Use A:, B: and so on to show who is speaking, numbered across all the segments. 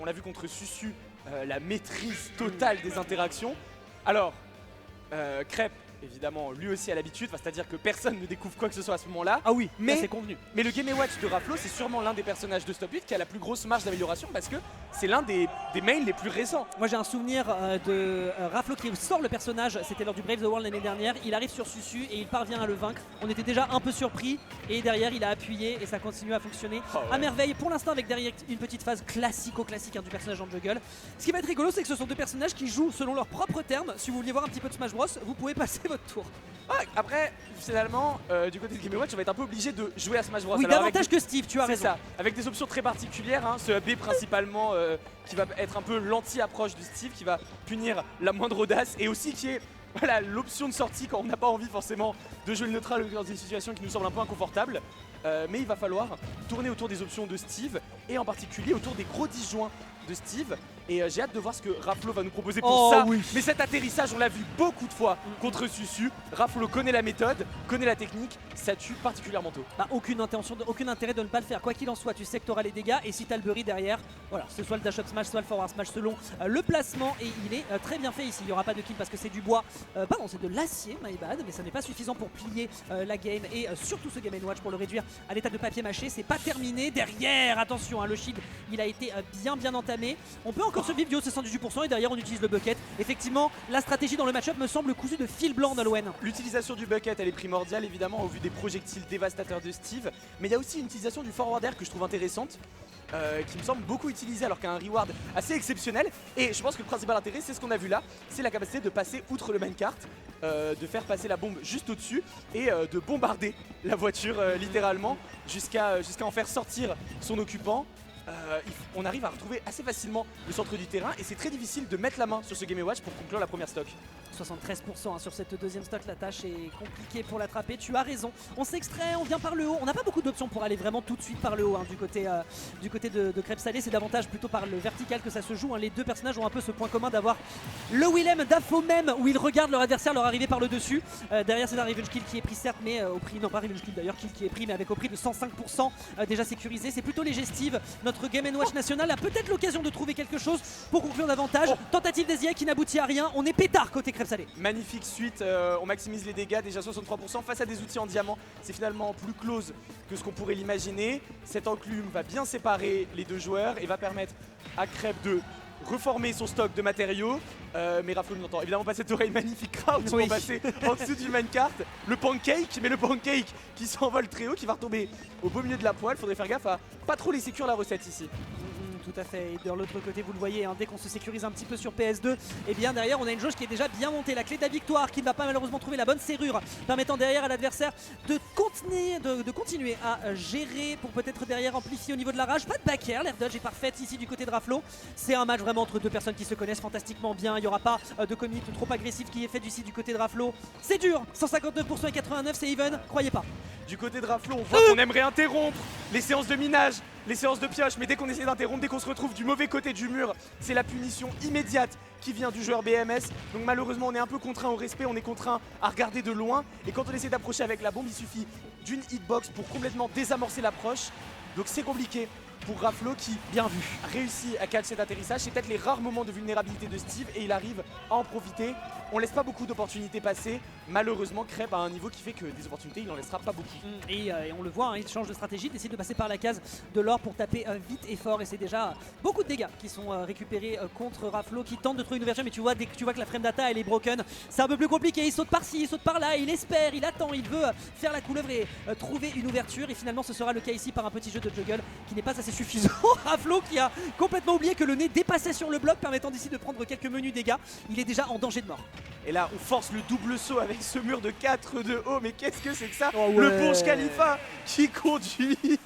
A: On l'a vu contre Susu, la maîtrise totale des interactions. Alors, Crêpe, évidemment, lui aussi a l'habitude, c'est-à-dire que personne ne découvre quoi que ce soit à ce moment-là.
B: Ah oui,
A: mais
B: c'est convenu.
A: Mais le Game & Watch de Raflo, c'est sûrement l'un des personnages de Stop 8 qui a la plus grosse marge d'amélioration parce que c'est l'un des mains les plus récents.
B: Moi j'ai un souvenir de Raflo qui sort le personnage, c'était lors du Brave the World l'année dernière, il arrive sur Susu et il parvient à le vaincre. On était déjà un peu surpris et derrière il a appuyé et ça continue à fonctionner à merveille. Pour l'instant avec derrière une petite phase classique du personnage en juggle. Ce qui va être rigolo c'est que ce sont deux personnages qui jouent selon leurs propres termes. Si vous vouliez voir un petit peu de Smash Bros, vous pouvez passer votre tour.
A: Ouais, après, finalement, du côté de Game & Watch, on va être un peu obligé de jouer à Smash Bros.
B: Oui,
A: Alors,
B: davantage que Steve, tu as raison.
A: C'est ça, avec des options très particulières, hein, ce AB principalement qui va être un peu l'anti-approche du Steve, qui va punir la moindre audace et aussi qui est voilà, l'option de sortie quand on n'a pas envie forcément de jouer le neutral dans une situation qui nous semble un peu inconfortable. Mais il va falloir tourner autour des options de Steve et en particulier autour des gros disjoints de Steve. Et j'ai hâte de voir ce que Raflo va nous proposer pour ça.
B: Oui.
A: Mais cet atterrissage, on l'a vu beaucoup de fois contre Susu. Raflo connaît la méthode, connaît la technique, ça tue particulièrement tôt.
B: Bah, aucun intérêt de ne pas le faire. Quoi qu'il en soit, tu sais que tu auras les dégâts et si tu as le Bury derrière, voilà, c'est soit le dash up smash, soit le forward smash selon le placement et il est très bien fait ici. Il n'y aura pas de kill parce que c'est du bois, pardon, c'est de l'acier, my bad, mais ça n'est pas suffisant pour plier la game et surtout ce Game & Watch pour le réduire à l'état de papier mâché. C'est pas terminé. Derrière, attention, hein, le shield il a été bien entamé. On peut encore survivre du haut de 78% et derrière on utilise le bucket. Effectivement, la stratégie dans le match-up me semble cousue de fil blanc Nolwenn.
A: L'utilisation du bucket elle est primordiale évidemment au vu des projectiles dévastateurs de Steve, mais il y a aussi une utilisation du forward air que je trouve intéressante. Qui me semble beaucoup utilisé alors qu'il y a un reward assez exceptionnel et je pense que le principal intérêt c'est ce qu'on a vu là, c'est la capacité de passer outre le minecart, de faire passer la bombe juste au-dessus et de bombarder la voiture littéralement jusqu'à en faire sortir son occupant. On arrive à retrouver assez facilement le centre du terrain et c'est très difficile de mettre la main sur ce Game & Watch pour conclure la première stock.
B: 73% sur cette deuxième stock, la tâche est compliquée pour l'attraper, tu as raison. On s'extrait, on vient par le haut, on n'a pas beaucoup d'options pour aller vraiment tout de suite par le haut hein, du côté de Crêpe Salée, c'est davantage plutôt par le vertical que ça se joue. Hein. Les deux personnages ont un peu ce point commun d'avoir le Willem d'Afo même où ils regardent leur adversaire leur arriver par le dessus. Derrière c'est un Revenge Kill qui est pris certes mais au prix, non pas Revenge Kill d'ailleurs, Kill qui est pris mais avec au prix de 105% déjà sécurisé. C'est plutôt léger Steve, notre Game & Watch national a peut-être l'occasion de trouver quelque chose pour conclure davantage. Tentative d'Ezia qui n'aboutit à rien, on est pétard côté Crêpe Salée.
A: Magnifique suite, on maximise les dégâts, déjà 63% face à des outils en diamant, c'est finalement plus close que ce qu'on pourrait l'imaginer. Cette enclume va bien séparer les deux joueurs et va permettre à Crêpe de reformer son stock de matériaux. Mais Raflo nous entend évidemment pas cette oreille magnifique crowd qui vont passer en dessous du minecart. Le pancake, mais le pancake qui s'envole très haut, qui va retomber au beau milieu de la poêle. Faudrait faire gaffe à pas trop laisser cuire la recette ici.
B: Tout à fait, et de l'autre côté vous le voyez, hein, dès qu'on se sécurise un petit peu sur PS2, et bien derrière on a une jauge qui est déjà bien montée, la clé de la victoire qui ne va pas malheureusement trouver la bonne serrure, permettant derrière à l'adversaire de continuer à gérer pour peut-être derrière amplifier au niveau de la rage. Pas de back air, l'air dodge est parfaite ici du côté de Raflo. C'est un match vraiment entre deux personnes qui se connaissent fantastiquement bien, il n'y aura pas de commit trop agressif qui est fait d'ici du côté de Raflo. C'est dur, 159% et 89, c'est even, croyez pas.
A: Du côté de Raflo, on voit qu'on aimerait interrompre les séances de minage, les séances de pioche, mais dès qu'on essaie d'interrompre, dès qu'on se retrouve du mauvais côté du mur, c'est la punition immédiate qui vient du joueur BMS. Donc malheureusement, on est un peu contraint au respect, on est contraint à regarder de loin. Et quand on essaie d'approcher avec la bombe, il suffit d'une hitbox pour complètement désamorcer l'approche. Donc c'est compliqué pour Raflo qui, bien vu, réussit à catch cet atterrissage. C'est peut-être les rares moments de vulnérabilité de Steve et il arrive à en profiter. On laisse pas beaucoup d'opportunités passer. Malheureusement, Crêpe a un niveau qui fait que des opportunités, il en laissera pas beaucoup.
B: Et on le voit, hein, il change de stratégie, il décide de passer par la case de l'or pour taper vite et fort. Et c'est déjà beaucoup de dégâts qui sont récupérés contre Raflo qui tente de trouver une ouverture. Mais tu vois, dès que tu vois que la frame data elle est broken, c'est un peu plus compliqué. Il saute par-ci, il saute par-là, il espère, il attend, il veut faire la couleuvre et trouver une ouverture. Et finalement, ce sera le cas ici par un petit jeu de juggle qui n'est pas assez suffisant. Raflo qui a complètement oublié que le nez dépassait sur le bloc, permettant d'ici de prendre quelques menus dégâts. Il est déjà en danger de mort.
A: Et là, on force le double saut avec ce mur de 4 de haut. Mais qu'est-ce que c'est que ça?
B: Ouais.
A: Le Burj Khalifa qui conduit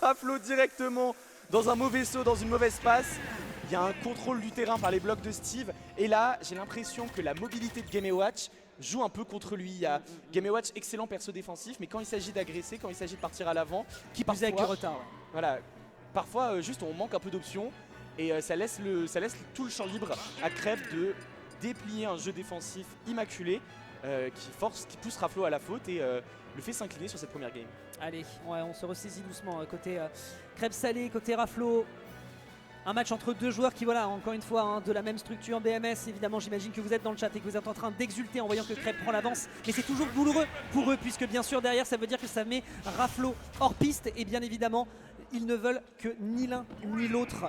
A: Raflo directement dans un mauvais saut, dans une mauvaise passe. Il y a un contrôle du terrain par les blocs de Steve. Et là, j'ai l'impression que la mobilité de Game & Watch joue un peu contre lui. Il y a Game & Watch, excellent perso défensif, mais quand il s'agit d'agresser, quand il s'agit de partir à l'avant,
B: Qui parfois avec du retard.
A: Voilà, parfois juste on manque un peu d'options et ça laisse tout le champ libre à Crêpe de déplier un jeu défensif immaculé qui pousse Raflo à la faute et le fait s'incliner sur cette première game.
B: Allez, ouais, on se ressaisit doucement côté Crêpe Salée, côté Raflo. Un match entre deux joueurs qui, voilà, encore une fois, de la même structure BMS. Évidemment, j'imagine que vous êtes dans le chat et que vous êtes en train d'exulter en voyant que Crêpe prend l'avance. Mais c'est toujours douloureux pour eux, puisque bien sûr, derrière, ça veut dire que ça met Raflo hors piste. Et bien évidemment, ils ne veulent que ni l'un ni l'autre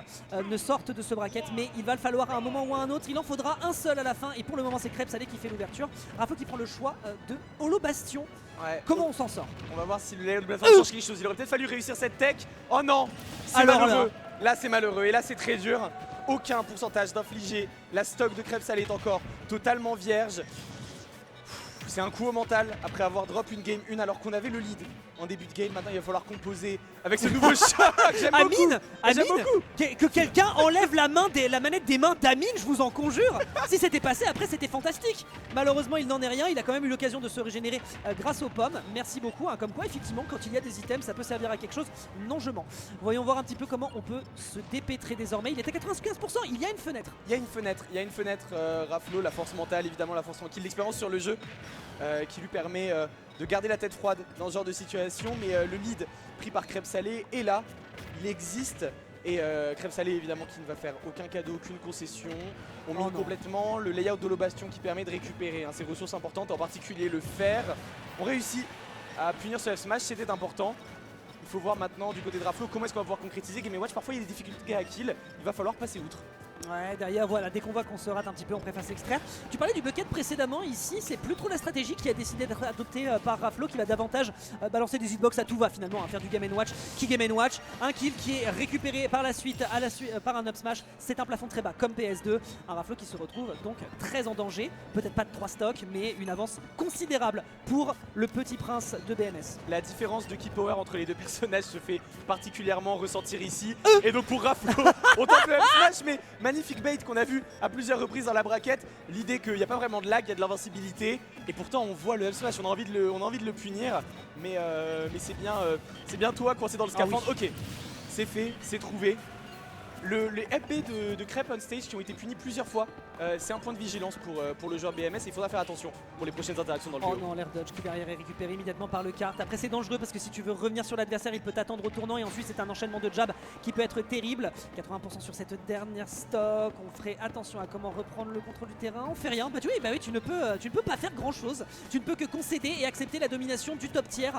B: ne sortent de ce bracket. Mais il va le falloir à un moment ou à un autre. Il en faudra un seul à la fin. Et pour le moment, c'est Crêpe Salé qui fait l'ouverture. Raflo qui prend le choix de Holo Bastion.
A: Ouais.
B: Comment on s'en sort?
A: On va voir si le layout de plateforme change quelque chose. Il aurait peut-être fallu réussir cette tech. Oh non, c'est malheureux. Là c'est malheureux et là c'est très dur. Aucun pourcentage d'infliger. La stock de Crêpe Salé est encore totalement vierge. C'est un coup au mental après avoir drop une game 1 alors qu'on avait le lead en début de game. Maintenant il va falloir composer avec ce nouveau choc. J'aime beaucoup.
B: Amine, que quelqu'un enlève la manette des mains d'Amine, je vous en conjure. Si c'était passé après, c'était fantastique. Malheureusement il n'en est rien, il a quand même eu l'occasion de se régénérer grâce aux pommes. Merci beaucoup, comme quoi effectivement quand il y a des items ça peut servir à quelque chose. Non je mens. Voyons voir un petit peu comment on peut se dépêtrer désormais. Il est à 95%, il y a une fenêtre.
A: Il y a une fenêtre, Raflo, la force mentale évidemment, la force tranquille, l'expérience sur le jeu qui lui permet de garder la tête froide dans ce genre de situation. Mais le lead pris par Crêpe Salé est là, il existe. Et Crêpe Salé évidemment qui ne va faire aucun cadeau, aucune concession. On mine complètement le layout de Bastion qui permet de récupérer ses ressources importantes, en particulier le fer. On réussit à punir ce F-Smash, c'était important. Il faut voir maintenant du côté de Raflo comment est-ce qu'on va pouvoir concrétiser Game & Watch. Parfois il y a des difficultés à kill, il va falloir passer outre.
B: Ouais, derrière, voilà, dès qu'on voit qu'on se rate un petit peu, on préfère s'extraire. Tu parlais du bucket précédemment, ici, c'est plus trop la stratégie qui a décidé d'être adoptée par Raflo, qui va davantage balancer des hitbox à tout va finalement, faire du Game & Watch, qui Game & Watch, un kill qui est récupéré par la suite, par un up smash, c'est un plafond très bas comme PS2, un Raflo qui se retrouve donc très en danger, peut-être pas de 3 stocks, mais une avance considérable pour le petit prince de BMS.
A: La différence de key power entre les deux personnages se fait particulièrement ressentir ici, et donc pour Raflo, on tente le up smash, mais magnifique bait qu'on a vu à plusieurs reprises dans la braquette. L'idée qu'il n'y a pas vraiment de lag, il y a de l'invincibilité. Et pourtant on voit le up smash, on a envie de le punir. Mais c'est bien toi coincé dans le scaphandre. Ok, c'est fait, c'est trouvé. Les FB de Crêpe on stage qui ont été punis plusieurs fois, c'est un point de vigilance pour le joueur BMS et il faudra faire attention pour les prochaines interactions dans le jeu.
B: Oh non, l'air dodge qui derrière est récupéré immédiatement par le kart. Après c'est dangereux parce que si tu veux revenir sur l'adversaire, il peut t'attendre au tournant et ensuite c'est un enchaînement de jab qui peut être terrible. 80% sur cette dernière stock, on ferait attention à comment reprendre le contrôle du terrain. On fait rien, bah oui, tu ne peux pas faire grand chose. Tu ne peux que concéder et accepter la domination du top tier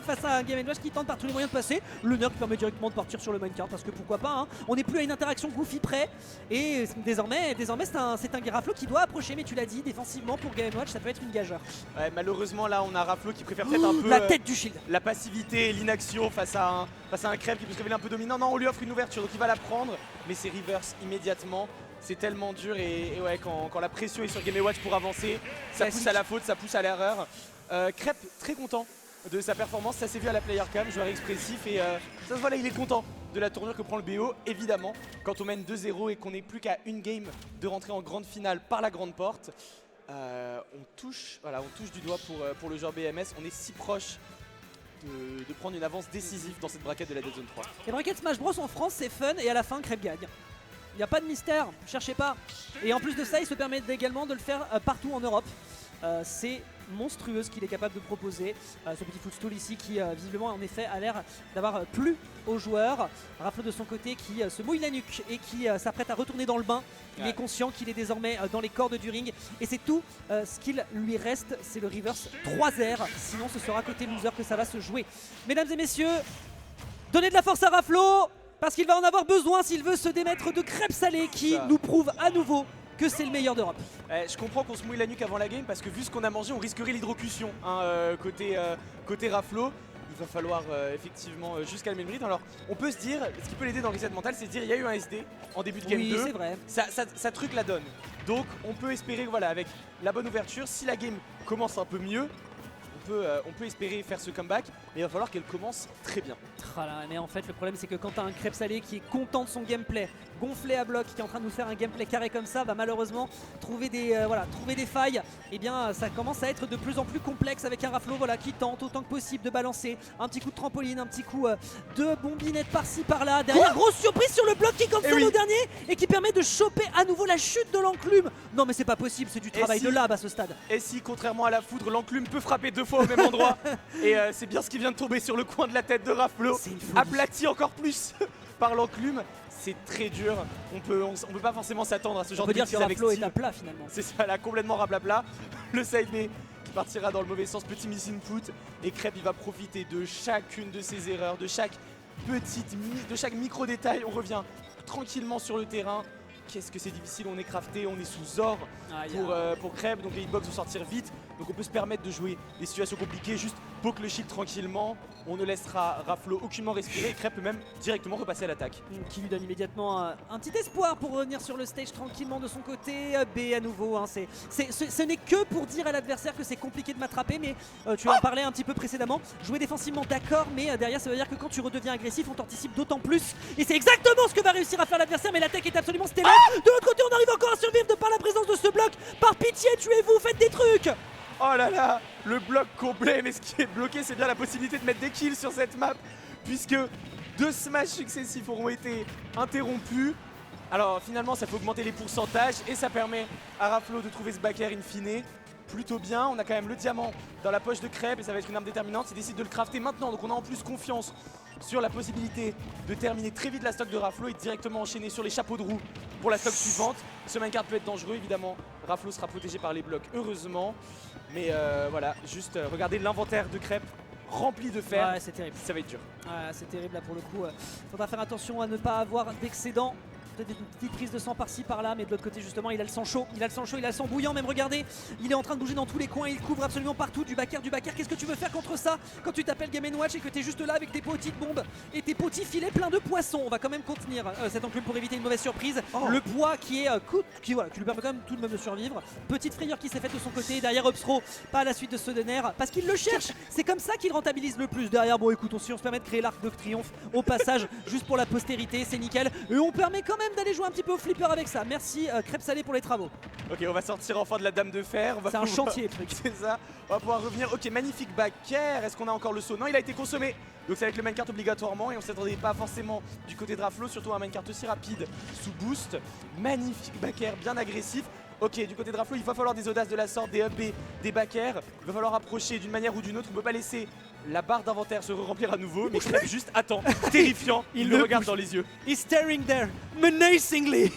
B: face à un Game & Watch qui tente par tous les moyens de passer. Le nerf qui permet directement de partir sur le minecart parce que pourquoi pas, hein. On n'est plus à une interaction Goofy près et désormais c'est un Raflo qui doit approcher, mais tu l'as dit, défensivement pour Game & Watch ça peut être une gageure.
A: Ouais, malheureusement là on a Raflo qui préfère peut-être un peu
B: la tête du shield,
A: la passivité et l'inaction face à un Crêpe qui peut se révéler un peu dominant. Non, on lui offre une ouverture donc il va la prendre, mais c'est reverse immédiatement. C'est tellement dur et ouais, quand la pression est sur Game & Watch pour avancer, ça pousse à la faute, ça pousse à l'erreur. Crêpe très content de sa performance, ça s'est vu à la player cam, joueur expressif et ça se voit là, il est content de la tournure que prend le BO. Évidemment, quand on mène 2-0 et qu'on n'est plus qu'à une game de rentrer en grande finale par la grande porte, on touche du doigt pour le joueur BMS. On est si proche de prendre une avance décisive dans cette braquette de la Dead Zone 3.
B: Les braquettes Smash Bros en France c'est fun et à la fin Crêpe gagne. Il n'y a pas de mystère, cherchez pas. Et en plus de ça, il se permet également de le faire partout en Europe. C'est monstrueux ce qu'il est capable de proposer. Ce petit footstool ici qui visiblement en effet a l'air d'avoir plu aux joueurs. Raflo de son côté qui se mouille la nuque et qui s'apprête à retourner dans le bain. Il est conscient qu'il est désormais dans les cordes du ring et c'est tout ce qu'il lui reste, c'est le reverse 3R. Sinon ce sera côté loser que ça va se jouer. Mesdames et messieurs, donnez de la force à Raflo parce qu'il va en avoir besoin s'il veut se démettre de Crêpe Salé qui nous prouve à nouveau que c'est le meilleur d'Europe.
A: Je comprends qu'on se mouille la nuque avant la game parce que vu ce qu'on a mangé, on risquerait l'hydrocution côté Raflo. Il va falloir effectivement juste calmer le rythme. Alors on peut se dire, ce qui peut l'aider dans le reset mental, c'est de dire il y a eu un SD en début de game 2.
B: C'est vrai.
A: Ça truc la donne. Donc on peut espérer, voilà, avec la bonne ouverture, si la game commence un peu mieux, on peut espérer faire ce comeback, mais il va falloir qu'elle commence très bien.
B: Mais en fait le problème c'est que quand tu as un Crêpe Salé qui est content de son gameplay, gonflé à bloc, qui est en train de nous faire un gameplay carré comme ça, va malheureusement trouver des failles, et bien ça commence à être de plus en plus complexe avec un Raflo qui tente autant que possible de balancer un petit coup de trampoline, un petit coup de bombinette par-ci par-là. Derrière, grosse surprise sur le bloc qui cancel au dernier et qui permet de choper à nouveau la chute de l'enclume. Non mais c'est pas possible, c'est du travail de lab à ce stade.
A: Et si contrairement à la foudre, l'enclume peut frapper 2 fois au même endroit et c'est bien ce qui vient de tomber sur le coin de la tête de Raflo, aplati encore plus par l'enclume. c'est très dur. On peut pas forcément s'attendre à ce genre
B: On peut
A: de
B: dire que
A: bêtises avec
B: Raflo est
A: Steve.
B: à plat finalement.
A: C'est ça, là, complètement rablabla. Le side B qui partira dans le mauvais sens, petit miss input. Et Crêpe, il va profiter de chacune de ses erreurs, de chaque micro détail. On revient tranquillement sur le terrain. Qu'est-ce que c'est difficile, on est crafté, on est sous or pour Crêpe, donc les hitbox vont sortir vite, donc on peut se permettre de jouer des situations compliquées, juste poke le shield tranquillement, on ne laissera Raflo aucunement respirer et Crêpe peut même directement repasser à l'attaque.
B: Qui lui donne immédiatement un petit espoir pour revenir sur le stage tranquillement de son côté. B à nouveau, hein, ce n'est que pour dire à l'adversaire que c'est compliqué de m'attraper, mais tu en parlais un petit peu précédemment. Jouer défensivement d'accord, mais derrière ça veut dire que quand tu redeviens agressif, on t'anticipe d'autant plus. Et c'est exactement ce que va réussir à faire l'adversaire, mais l'attaque est absolument stellaire. De l'autre côté, on arrive encore à survivre de par la présence de ce bloc. Par pitié, tuez-vous, faites des trucs.
A: Oh là là, le bloc complet, mais ce qui est bloqué, c'est bien la possibilité de mettre des kills sur cette map, puisque 2 smash successifs auront été interrompus. Alors finalement, ça fait augmenter les pourcentages et ça permet à Raflo de trouver ce back air in fine. Plutôt bien, on a quand même le diamant dans la poche de Crêpe et ça va être une arme déterminante. Il décide de le crafter maintenant, donc on a en plus confiance sur la possibilité de terminer très vite la stock de Raflo et directement enchaîner sur les chapeaux de roue pour la stock suivante. Ce minecart peut être dangereux, évidemment. Raflo sera protégé par les blocs, heureusement. Mais voilà, juste regardez l'inventaire de Crêpe rempli de fer.
B: Ouais, c'est terrible.
A: Ça va être dur.
B: Ouais, c'est terrible là pour le coup. Faudra faire attention à ne pas avoir d'excédent. Peut-être une petite prise de sang par-ci par-là, mais de l'autre côté justement il a le sang chaud, il a le sang bouillant même, regardez, il est en train de bouger dans tous les coins, il couvre absolument partout, du backer, qu'est-ce que tu veux faire contre ça quand tu t'appelles Game & Watch et que t'es juste là avec tes petites bombes et tes petits filets pleins de poissons. On va quand même contenir cet enclume pour éviter une mauvaise surprise. Le poids qui est qui lui permet quand même tout de même de survivre. Petite frayeur qui s'est faite de son côté, derrière Upstro, pas à la suite de ce Denner, parce qu'il le cherche, c'est comme ça qu'il rentabilise le plus. Derrière, bon écoute, si on se permet de créer l'arc de triomphe au passage, juste pour la postérité, c'est nickel, et on permet quand même d'aller jouer un petit peu au flipper avec ça. Merci Crêpe Salée pour les travaux.
A: Ok, on va sortir enfin de la dame de fer.
B: C'est un chantier le truc.
A: C'est ça, on va pouvoir revenir. Ok, magnifique backer. Est-ce qu'on a encore le saut? Non, il a été consommé. Donc c'est avec le minecart obligatoirement et on s'attendait pas forcément du côté de Raflo, surtout un minecart aussi rapide sous boost. Magnifique backer, bien agressif. Ok, du côté de Raflo, il va falloir des audaces de la sorte, des up B, des backers. Il va falloir approcher d'une manière ou d'une autre. On ne peut pas laisser la barre d'inventaire se remplir à nouveau, mais Crêpe juste attend, terrifiant. Il le regarde dans les yeux.
B: He's staring there, menacingly.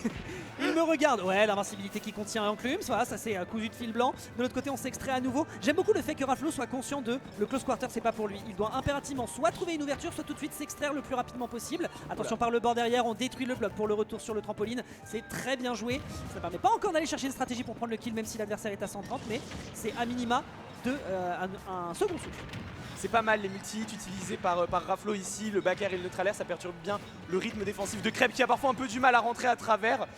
B: Il me regarde, ouais, l'invincibilité qui contient Enclume, voilà, ça c'est cousu de fil blanc. De l'autre côté, on s'extrait à nouveau. J'aime beaucoup le fait que Raflo soit conscient de le close quarter, c'est pas pour lui. Il doit impérativement soit trouver une ouverture, soit tout de suite s'extraire le plus rapidement possible. Attention par le bord derrière, on détruit le bloc pour le retour sur le trampoline. C'est très bien joué. Ça permet pas encore d'aller chercher une stratégie pour prendre le kill, même si l'adversaire est à 130, mais c'est à minima un second souffle.
A: C'est pas mal les multi-hits utilisés par Raflo ici, le back air et le neutralaire, ça perturbe bien le rythme défensif de Crêpe qui a parfois un peu du mal à rentrer à travers.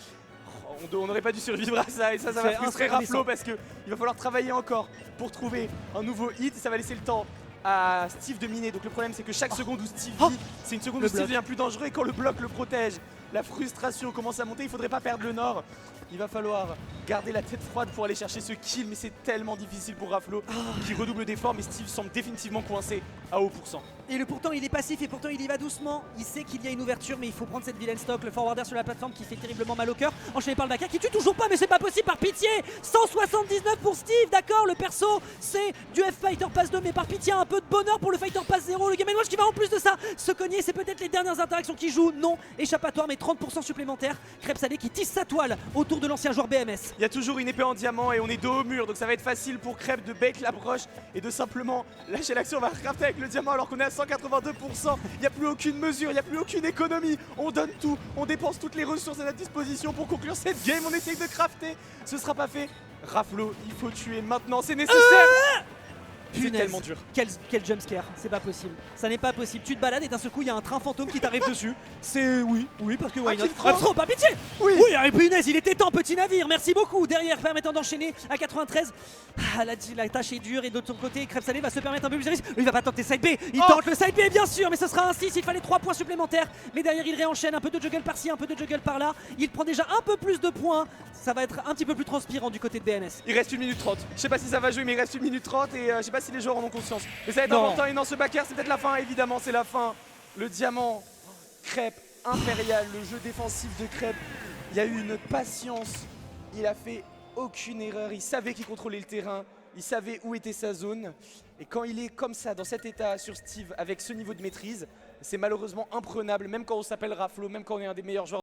A: On n'aurait pas dû survivre à ça et ça va frustrer Raflo parce qu'il va falloir travailler encore pour trouver un nouveau hit. Ça va laisser le temps à Steve de miner. Donc le problème c'est que chaque seconde où Steve vit, c'est une seconde où Steve devient plus dangereux et quand le bloc le protège, la frustration commence à monter. Il faudrait pas perdre le nord. Il va falloir garder la tête froide pour aller chercher ce kill, mais c'est tellement difficile pour Raflo qui redouble d'efforts, mais Steve semble définitivement coincé à haut pourcent.
B: Et pourtant il est passif et pourtant il y va doucement. Il sait qu'il y a une ouverture, mais il faut prendre cette vilaine stock. Le forwarder sur la plateforme qui fait terriblement mal au cœur, enchaîné par le backer qui tue toujours pas, mais c'est pas possible, par pitié. 179 pour Steve, d'accord, le perso c'est du F-Fighter Pass 2, mais par pitié un peu de bonheur pour le Fighter Pass 0. Le Game & Watch qui va en plus de ça se cogner, c'est peut-être les dernières interactions qui jouent. Non, échappatoire, mais 30% supplémentaire. Crêpe Salée qui tisse sa toile autour de l'ancien joueur BMS.
A: Il y a toujours une épée en diamant et on est dos au mur, donc ça va être facile pour Crêpe de bait l'approche et de simplement lâcher l'action. On va recrafter avec le diamant alors qu'on est à 182%. Il n'y a plus aucune mesure, il n'y a plus aucune économie. On donne tout, on dépense toutes les ressources à notre disposition pour conclure cette game. On essaye de crafter, ce sera pas fait. Raflo, il faut tuer maintenant, c'est nécessaire. C'est tellement dur.
B: Quel jumpscare, c'est pas possible. Ça n'est pas possible. Tu te balades et d'un seul coup il y a un train fantôme qui t'arrive dessus. C'est oui, parce que why not. Trop, pas pitié. Oui, et punaise, il était temps, petit navire. Merci beaucoup. Derrière, permettant d'enchaîner à 93. La tâche est dure et de ton côté, Crêpe Salée va se permettre un peu plus de risque. Il va pas tenter side B. Il tente le side B bien sûr, mais ce sera un 6. Il fallait 3 points supplémentaires. Mais derrière, il réenchaîne un peu de juggle par-ci, un peu de juggle par-là. Il prend déjà un peu plus de points. Ça va être un petit peu plus transpirant du côté de BMS.
A: Il reste 1 minute 30. Je sais pas si ça va jouer, mais il reste 1 minute 30 et je sais pas si les joueurs en ont conscience. Mais ça va être important et non, ce backer, c'est peut-être la fin, évidemment, c'est la fin. Le diamant, Crêpe, impérial, le jeu défensif de Crêpe. Il y a eu une patience, il a fait aucune erreur, il savait qu'il contrôlait le terrain, il savait où était sa zone. Et quand il est comme ça, dans cet état sur Steve, avec ce niveau de maîtrise, c'est malheureusement imprenable, même quand on s'appelle Raflo, même quand on est un des meilleurs joueurs.